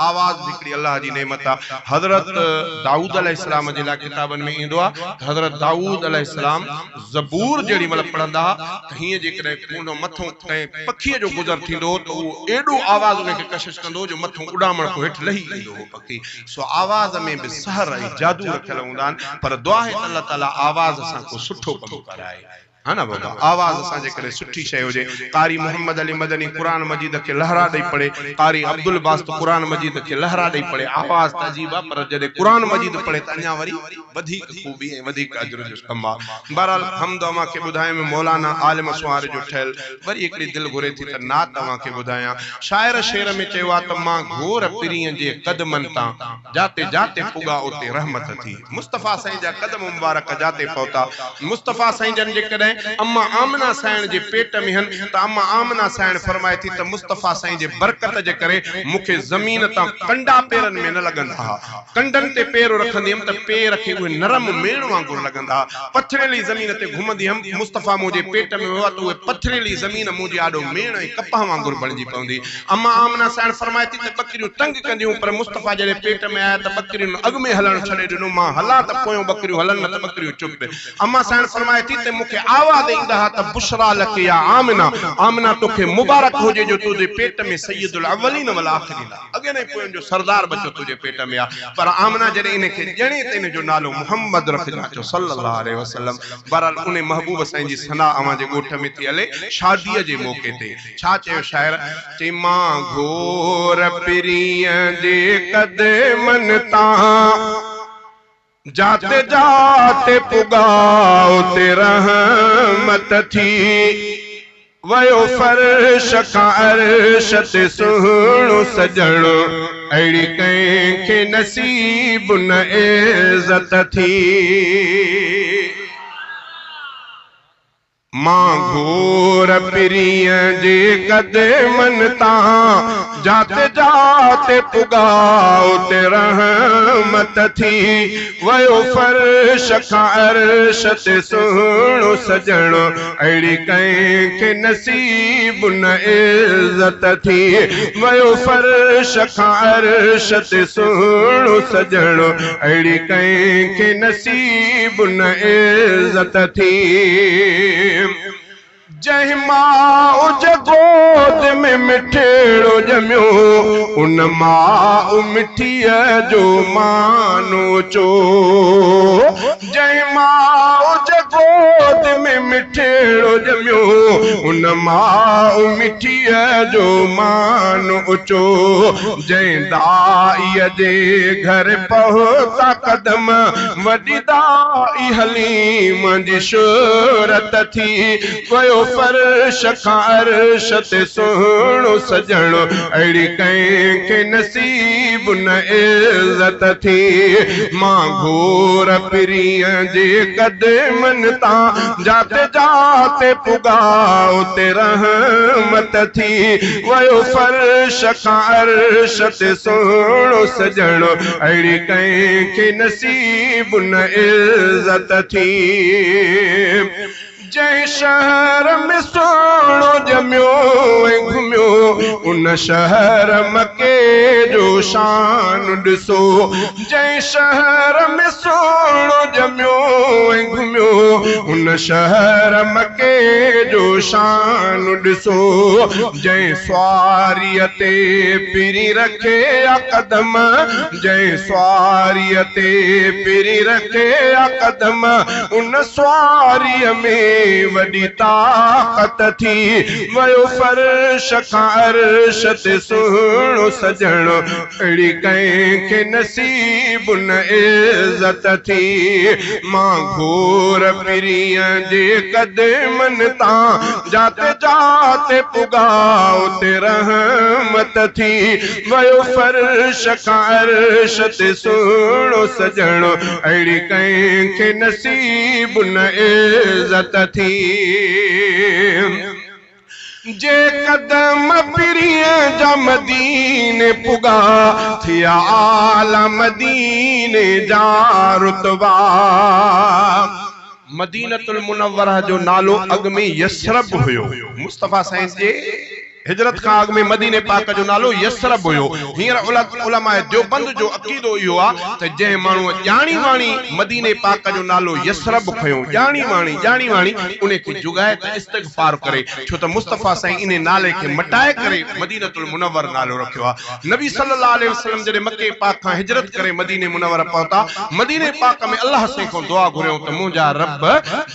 आवाज़ भी हिकिड़ी अल्लाह जी नेमत आहे। हज़रत दाऊद अलैहिस्सलाम जे लाइ किताबनि में ईंदो आहे त हज़रत दाऊद अलैहिस्सलाम ज़बूर जहिड़ी महिल पढ़ंदा त हीअं जेकॾहिं पूरो मथों कंहिं पखीअ जो गुज़र थींदो त उहो एॾो आवाज़ उनखे कशिश कंदो जो मथों उॾामण खां हेठि लही ईंदो हो पखी। सो आवाज़ में बि सहर ऐं जादू रखियल हूंदा आहिनि, पर दुआ आहे त अल्लाह ताला आवाज़ सां को सुठो कमु कराए, है ना बाबा। आवाज़ असांजे करे सुठी शइ हुजे। कारी मोहम्मद अली मदनी कुरान मजीद खे लहरा ॾेई पढ़े, कारी अब्दुल बास्त कुरान मजीद खे लहरा ॾेई पढ़े। आवाज़ त अजीब आहे, पर जॾहिं कुरान मजीद पढ़े त अञा वरी वधीक खूबी ऐं वधीक अजर जो कमु आहे। बहरहाल हमद अव्हां खे ॿुधाए में मौलाना आलिम सुवार जो ठहियल वरी हिकिड़ी दिलि घुरे थी त नात अव्हां खे ॿुधायां। शाइर शेर में चयो आहे त मां घोर पीरीअ जे क़दमनि तां जाते जाते पुॻा उते रहमत थी। मुस्तफ़ा साईं जा क़दम मुबारक जाते पहुता। मुस्तफ़ा साईं जन जे कॾहिं अम्मा आमना साईं जे पेट में हन त अम्मा आमना साईं फरमाए थी त मुस्तफ़ा साईं जे बरकत जे करे मूंखे ज़मीन तां कंडा पेरनि में न लॻंदा हा। कंडनि ते पेर रखंदी हुअमि त पेर खे उहे नरम मेण वांगुरु लॻंदा। पथरेली ज़मीन ते घुमंदी हुअमि, मुस्तफ़ा मुंहिंजे पेट में हुआ त उहे पथरेली ज़मीन मुंहिंजे आॾो मेण ऐं कपह वांगुरु बणिजी पवंदी। अम्मा आमना साईं फरमाए थी त बकरियूं तंग कंदियूं, पर मुस्तफ़ा जॾहिं पेट में आया त बकरियुनि अॻ में हलणु छॾे ॾिनो। मां हलां त पोयों बकरियूं हलनि, न त बकरियूं चुप। अम्मा साईं फरमाए थी त मूंखे आवाज़ ईंदा हा त बुशरा लक या आमना, आमना तोखे मुबारक हुजे जो तुंहिंजे पेट में सैयदुल अव्वलीन वल आखिरीन, अॻे ने पोयनि जो सरदार बच्चो तुंहिंजे पेट में आहे। पर आमना जॾहिं इनखे ॼणे त इन जो नालो मुहम्मद रखिजा चो सल्लल्लाहु अलैहि वसल्लम। बहरहाल उन महबूब साईं जी सना अवां जे ॻोठ में थी हले शादीअ जे मौके ते। छा चयो शाइर? चई मां घोर पीरीअ जे क़दमनि तां जाते जाते पुॻा उते रहमत थी। वयो फर्श खां अर्श ते सुहिणो सजणो, अहिड़ी कंहिंखे नसीब न इज़त थी। मां घोर पीरीअ जे क़दमनि तां जाते जाते पुॻा उते रहमत थी। वयो फर्श खां अर्श ते सुहिणो सजणो, अहिड़ी कंहिंखे नसीब न इज़त थी। वयो फर्श खां अर्श ते सुहिणो सजणो, अहिड़ी कंहिंखे नसीब न इज़त थी। जंहिं माउ जे गोद में मिठड़ो ॼमियो, उन माउ मिठीअ जो मानो चो। जंहिं माउ जे गोद में मिठड़ो ॼमियो, उन माउ मिठीअ जो मानो चो। जंहिं दाईअ जे घर पहुता कदम, वॾी दाई हलीम जी शोहरत थी। वयो फर्श खां अर्श ते सुहिणो सजणो, अहिड़ी कंहिंखे नसीब न इज़त थी। मां घोर पीरीअ जे क़दमनि तां जाते जाते पुॻा उते रहमत थी। वयो फर्श खां अर्श ते सुहिणो सजणो, अहिड़ी कंहिंखे नसीब न इज़त थी। जंहिं शहर में सोणो ॼमियो ऐं घुमियो, उन शहर मके जो शान ॾिसो। जंहिं शहर में सोणो ॼमियो ऐं घुमियो, उन शहर मके जो शान ॾिसो। जंहिं सवारीअ ते पीरी रखे आ कदम, जंहिं सवारीअ ते पीरी रखे आ कदम, उन सवारीअ में वॾी ताक़त थी। वयो फर्श खां अर्श ते सुहिणो सजणो, अहिड़ी कंहिंखे नसीब न इज़त थी। मां घोर पीरीअ जे क़दमनि तां जाते जाते पुॻा उते रहमत थी। वयो फर्श खां अर्श ते सुहिणो सजणो, अहिड़ी कंहिंखे नसीब न इज़त थी। जे कदम पीरीअ जा मदीने पुॻा, थिया आला मदीने जा रुतबा। मदीनतुल मुनव्वरा जो नालो अॻ में यसरब हुयो। मुस्तफ़ा साईं जे हिजरत खां अॻु में मदीने पाक जो नालो यसरब हुयो। हींअर उलमा देवबंद जो अक़ीदो इहो आहे त जंहिं माण्हूअ ॼाणी वाणी मदीने पाक जो नालो यसरब खयो, ॼाणी वाणी उन खे जुगाए त इस्तिग़फार करे, छो त मुस्तफ़ा साईं इन नाले खे मटाए करे मदीनतुल मुनव्वर नालो रखियो आहे। नबी सल्लल्लाहु अलैहि वसल्लम जॾहिं मके पाक खां हिजरत करे मदीने मुनव्वर पहुता, मदीने पाक में अल्लाह से को दुआ घुरियो त मुंहिंजा रब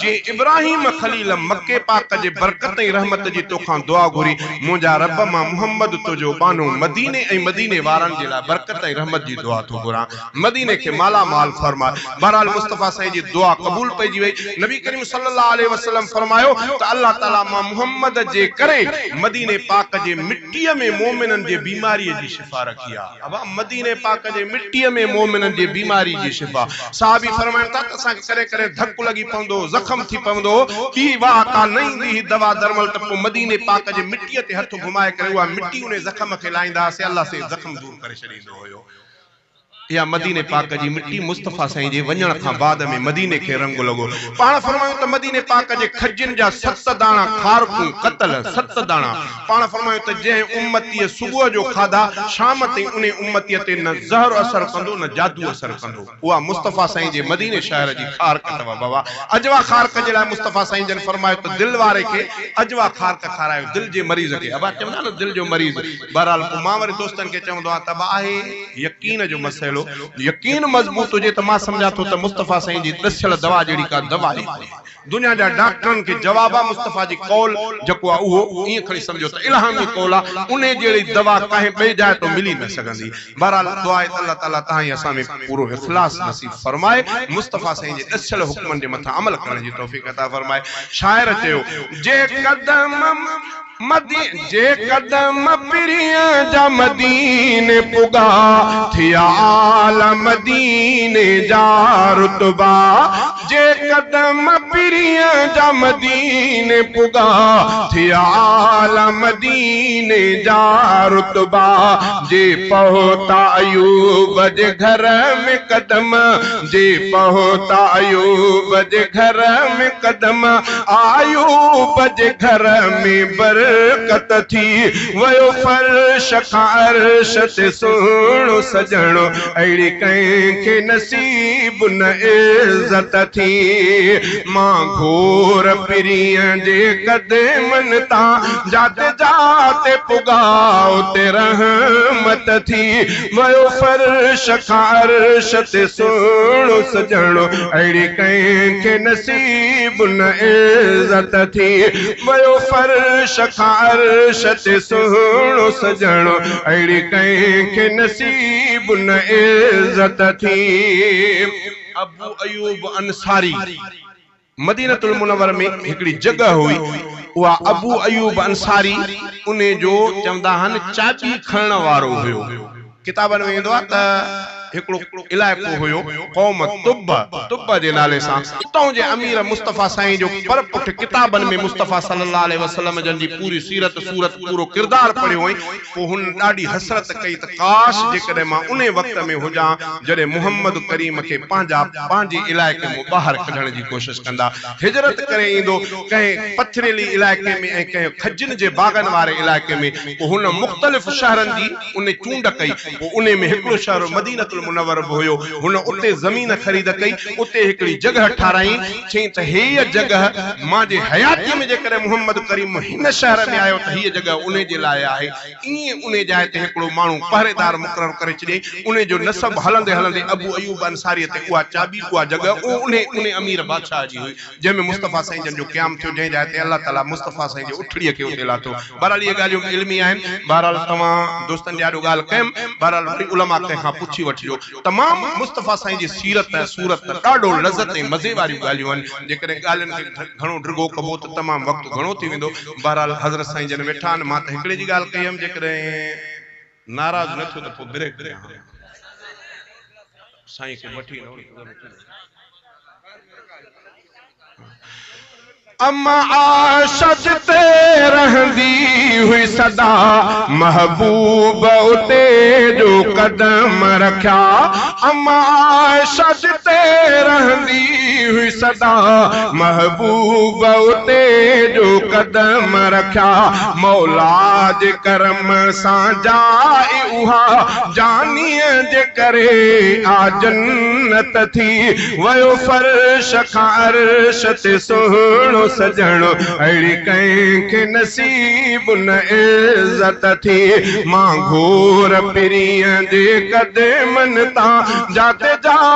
जे इब्राहिम खलील मके पाक जे बरकत ऐं रहमत जी तोखां दुआ घुरी, मुंहिंजा रब मां मुहम्मद तुंहिंजो बानो मदीने ऐं मदीने वारनि जे लाइ बरकत ऐं रहमत जी दुआ थो घुरां, मदीने खे माला माल फरमाए। बहरहाल मुस्तफ़ा साईं जी दुआ क़बूल पइजी वई। नबी करीम सल्लल्लाहु अलैहि वसल्लम फरमायो त अल्लाह ताला मां मुहम्मद जे करे मदीने पाक जे मिट्टीअ में मोमिननि जे बीमारीअ जी शिफा रखी आहे। अब मदीने पाक जे मिट्टीअ में मोमिननि जे बीमारी जी शिफा। साहबी फरमाइनि था त असांखे करे करे धक लॻी पवंदो, ज़ख़म थी पवंदो, ॿी वाह का न ईंदी ही दवा दरमल, त पोइ मदीने पाक जे मिट्टीअ ते हथ घुमाए करे उहा मिट्टी उन ज़ख़म खे लाहींदासीं, अल्लाह से ज़ख़म दूर करे छॾींदो हुयो। या मदीने पाक जी मिट्टी मुस्तफ़ा साईं जे वञण खां बाद में मदीने खे रंग लॻो। पाण फरमायूं त मदीने पाक जे खजनि जा 7 दाणा खारकूं कतल, 7 दाणा पाण फरमायूं त जंहिं उम्मतीअ सुबुह जो खाधा शाम ताईं उन उम्मतीअ ते न ज़हर असर कंदो न जादू असर कंदो, उहा मुस्तफ़ा साईं जे मदीने शहर जी खारक अथव। बाबा अजवा खारक जे लाइ मुस्तफ़ा साईं जन फरमायो त दिल वारे खे अजवा खारक खारायो, दिल जे मरीज़ खे। अबा चवंदा न दिल जो मरीज़। बहरहाल पोइ मां वरी दोस्तनि खे चवंदो आहियां त आहे यकीन जो मसइलो, यकीन मजबूत हुजे त मां समझा थो त मुस्तफ़ा साईं जी दसियल दवा जहिड़ी का दवा आहे दुनिया जा डॉक्टरनि खे जवाब आहे मुस्तफ़ा जी कौल जेको आहे उहो ईअं खणी सम्झो त इल्हामी कौल आहे, उन जहिड़ी दवा काहे ॿिए जाइ तो मिली न सघंदी। बहरहाल दुआ आहे त अल्लाह ताला तव्हां असां में पूरो इख़लास नसीब फरमाए, मुस्तफ़ा साईं जे दसियल हुक्मनि जे मथां अमल करण जी तौफ़ीक़ अता फरमाए। शाइर चयो जे कदम पिरिया जा मदीने पुगा थिया आला मदीने जा रुतबा, जे कदम पिरिया जा मदीने पुगा थिया आला मदीने जा रुतबा, जे पहुता अयूब जे घर में कदम, जे पहुता अयूब जे घर में कदम, आयूब जे घर में बरकत थी वयो फर्श खां अर्श ते सुहिणो सजणो, अहिड़ी कंहिंखे नसीब न इज़त थी। मां घोर पिरीअ जे कदमनि तां जाते जाते पुगाओ ते रहमत थी वयो फर्श खां अर्श ते सुहिणो सजणो, अहिड़ी कंहिंखे नसीब न इज़त थी वयो फर्श खां अर्श ते सुहिणो सजणो, अहिड़ी कंहिंखे नसीब न इज़त थी। अबू अयूब अंसारी मदीनतुल मुनव्वर में हिकिड़ी जगह हुई, उहा अबू अयूब अंसारी उन जो चवंदा आहिनि चाबी खणण वारो हुयो। किताबनि में ईंदो आहे त हिकिड़ो इलाइक़ो हुयो क़ौम तुब जे नाले सां, उतां जे अमीर मुस्तफ़ा साईं जो पर पुठ किताबनि में मुस्तफ़ा सल्लल्लाहु अलैहि वसल्लम जन जी पूरी सीरत सूरत पूरो किरदार पढ़ियो हुई। पोइ हुन ॾाढी हसरत कई त काश जेकॾहिं मां उन वक़्त में हुजां जॾहिं मुहम्मद करीम खे पंहिंजे इलाइक़े में ॿाहिरि कढण जी कोशिश कंदा। हिजरत करे ईंदो कंहिं पथरीली इलाइक़े में ऐं कंहिं खजनि जे बागनि वारे इलाइक़े में, पोइ हुन मुख़्तलिफ़ शहरनि जी उन चूंड कई। पोइ उन में हिकिड़ो शहर मदीनतुल मुनव्वर हुयो, हुन उते ज़मीन ख़रीद कई, उते हिकिड़ी जगह ठाराई, चई त हीअ जगह मां जे हयाती में जेकॾहिं मुहम्मद करीम हिन शहर में आयो त हीअ जगह उन जे लाइ आहे। ईअं उन जाइ ते हिकिड़ो माण्हू पहरेदार मुक़रर करे छॾे, उन जो नसब हलंदे हलंदे अबू अयूब अंसारी ते उहा चाबी उहा जगह उन अमीर बादशाह जी हुई जंहिंमें मुस्तफ़ा साईं जन जो क़याम थियो, जंहिं जाइ ते अल्लाह ताला मुस्तफ़ा साईं जे उठड़ीअ खे उते लाथो। बहरहाल इहे ॻाल्हियूं इल्मी आहिनि। बहरहाल तव्हां दोस्तनि ॾाढो ॻाल्हि कयमि, बहरहाल वरी उलमा कंहिंखां पुछी वठिजो। तमामु मुस्तफ़ा साईं जी सीरत सूरत ॾाढो लज़त ऐं मज़े वारियूं ॻाल्हियूं आहिनि। जेकॾहिं ॻाल्हियुनि खे घणो ड्रिगो कबो त तमामु वक़्तु घणो थी वेंदो। बहरहाल हज़रत साईं जन वेठा आहिनि, मां त हिकिड़े जी ॻाल्हि कई हुयमि, जेकॾहिं नाराज़ न थियो त पोइ ब्रेक साईं खे वठी अम्मा आशज ते रहंदी हुई सदा महबूब उते जो कदम रखा अम्मा आशज ते रहंदी हुई सदा महबूब उते जो कदम रखा मौला जे करम सां जाए उहा जानीअ जे करे आ जन्नत थी वयो फर्श खां अर्श ते सुहिणो सजणो अहिड़ी कंहिंखे नसीब न इज़त थी मां घोर पिरीअ जे कदमनि तां जाते जा